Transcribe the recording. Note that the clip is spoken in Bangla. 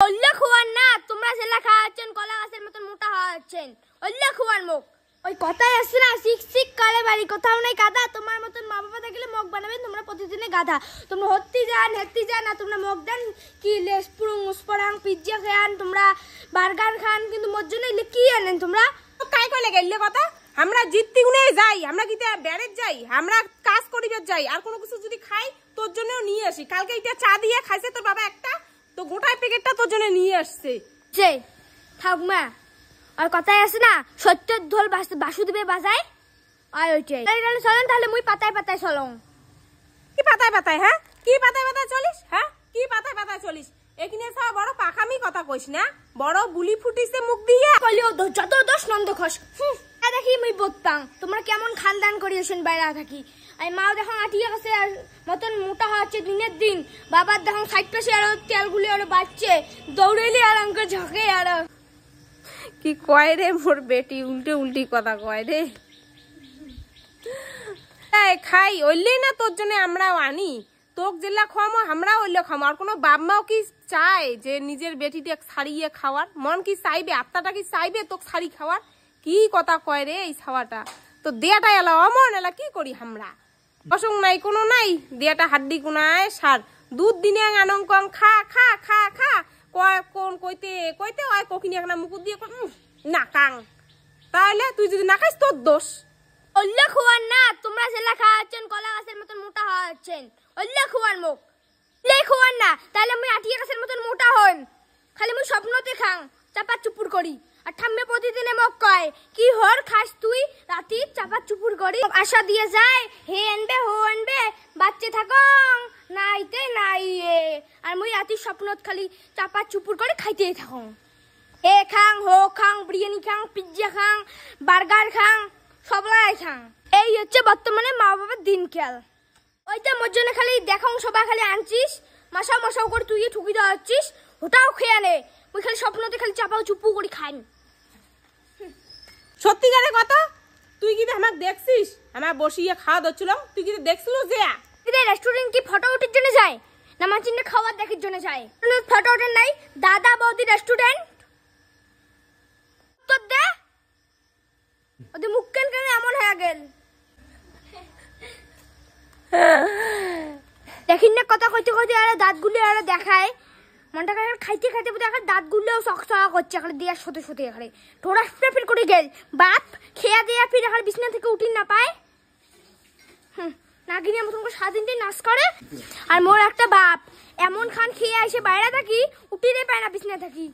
ওল্লা খুয়ার না, তোমরা জেলা খাওয়াচ্ছেন কলা গাছের মতন মোটা হওয়াচ্ছেন। ওল্লা খুয়ার মুখ। ওই কথাই আছে না, শিখ শিখ কালে বাড়ি, কোথাও নাই গাধা। তোমার মতন মা বাবা দেখলে মুখ বানাবেন, তোমরা প্রতিদিনে গাধা। তোমরা হত্তি যান হেত্তি যান আর তোমরা মুখ দেন কি লেস পুরুং উসপরাং পিজ্জা খান, তোমরা বার্গার খান, কিন্তু মোর জন্য কি আনেন তোমরা? কাই কইলে গেলে কথা আমরা জিততি গুনে যাই, আমরা কি বেড়ে যাই, আমরা কাজ করিবে যাই, আর কোনো কিছু যদি খাই তোর জন্যও নিয়ে আসি। কালকে এটা চা দিয়ে খাইছে তোর বাবা একটা, তো গোটাই প্যাকেটটা তোর জন্য নিয়ে আসছে। যে থাক মা, আর কথাই আছে না, সত্যের ঢোল বাসুদেবে বাজায়। আর ওইটাই চলেন তাহলে মুই পাতায় পাতায় চলং। কি পাতায় পাতায়? হ্যাঁ কি পাতায় পাতায় চলিস? হ্যাঁ কি পাতায় পাতায় চলিস? এখানে সব বড় পাখামি কথা কইস না, বড় বুলি ফুটিছে মুখ দিয়ে। কলিও যত দোষ নন্দ খস। দেখি মুই বলতাম তোমরা কেমন খানদান করিয়েছেন বাইরে থাকি। আর মাও দেখো আটিয়া গেছে আর মতন মোটা হচ্ছে দিনের দিন। বাবার দেখো সাইটপাশে আরো তেলগুলি আরো বাড়ছে, দৌড়েলি আর আমাকে ঝকে আর কি কয় রে মোর বেটি, উল্টে উল্টি কথা কয় রে। খাই ওইলেই না তোর জন্য আমরাও আনি, তোক জেলা খাওয়ামো আমরাও ওইলে খামো। আর কোনো বাপ মাও কি চায় যে নিজের বেটিটা ছাড়িয়ে খাওয়ার? মন কি চাইবে, আত্মাটা কি চাইবে তোকে ছাড়ি খাওয়ার? কি কথা কয় রে এই ছাওয়াটা। তো দেয়াটা এলা অমন এলা কি করি আমরা? অসং নাই কোনো নাই, দেয়াটা হাড্ডি কোনায় সার। দুধ দিনে আনং খা খা খা খা কয় কোন কইতে কইতে হয় কখিনি একটা মুকুট দিয়ে না কাং। তাহলে তুই যদি না খাইস তোর দোষ। ওল্লা খুয়ার না, তোমরা জেলা খাওয়াচ্ছেন কলা গাছের মতন মোটা হওয়াচ্ছেন। ওল্লা খুয়ার মুখ লে খুয়ার না, তাহলে আমি আটিয়া গাছের মতন মোটা হন। খালি মুই স্বপ্নতে খাং চাপা চুপুর করি। আর ঠাম্মে প্রতিদিনে মোক কয় কি হর খাস তুই, রাতি চাপা চুপুর করি। আশা দিয়ে যায় হে আনবে হো আনবে, বাচ্চা থাকং নাইতে নাই। আর মুই রাতি স্বপ্নত খালি চাপা চুপুর করে খাইতেই থাকং। হে খাং হো খাং, বিরিয়ানি খাং, পিজ্জা খাং, বার্গার খাং, সবলাই খাং। এই হচ্ছে বর্তমানে মা বাবার দিনকাল। ওইটা মোর জন্য খালি দেখাং সবাই খালি আনছিস, মাসাও মাসাও করে তুই ঠুকি দেওয়া হচ্ছিস, ওটাও খেয়ে নে। ওই খালি স্বপ্নতে খালি চাপাও চুপু করে খান। সত্যিকারের কথা, তুই কি আমাকে দেখছিস আমার বসিয়ে খাওয়া দচ্ছিল? তুই কি দেখছিল যে রেস্টুরেন্ট কি ফটো ওঠার জন্য যায় না আমার চিন্তা খাবার দেখার জন্য যায়? ফটো ওঠেন নাই দাদা বৌদি রেস্টুরেন্ট তো দে ওদের মুখ কেন কেন এমন হয়ে গেল? দেখিন না কথা কইতে কইতে আর দাঁতগুলি আর দেখায়। মনটা খাইতে খাইতে বোধহয় দাঁতগুলোও চকচকা করছে, এখানে দেওয়ার সাথে সাথে এখানে ঠোঁড়া ফির করে গেল। বাপ খেয়া দেয়া ফির এখানে বিছনা থেকে উঠি না পায়। নাগিনের মতন করে সারাদিন নাচ করে। আর মোর একটা বাপ এমন খান খেয়ে এসে বাইরে থাকি, উঠিতে পায় না বিছনা থাকি।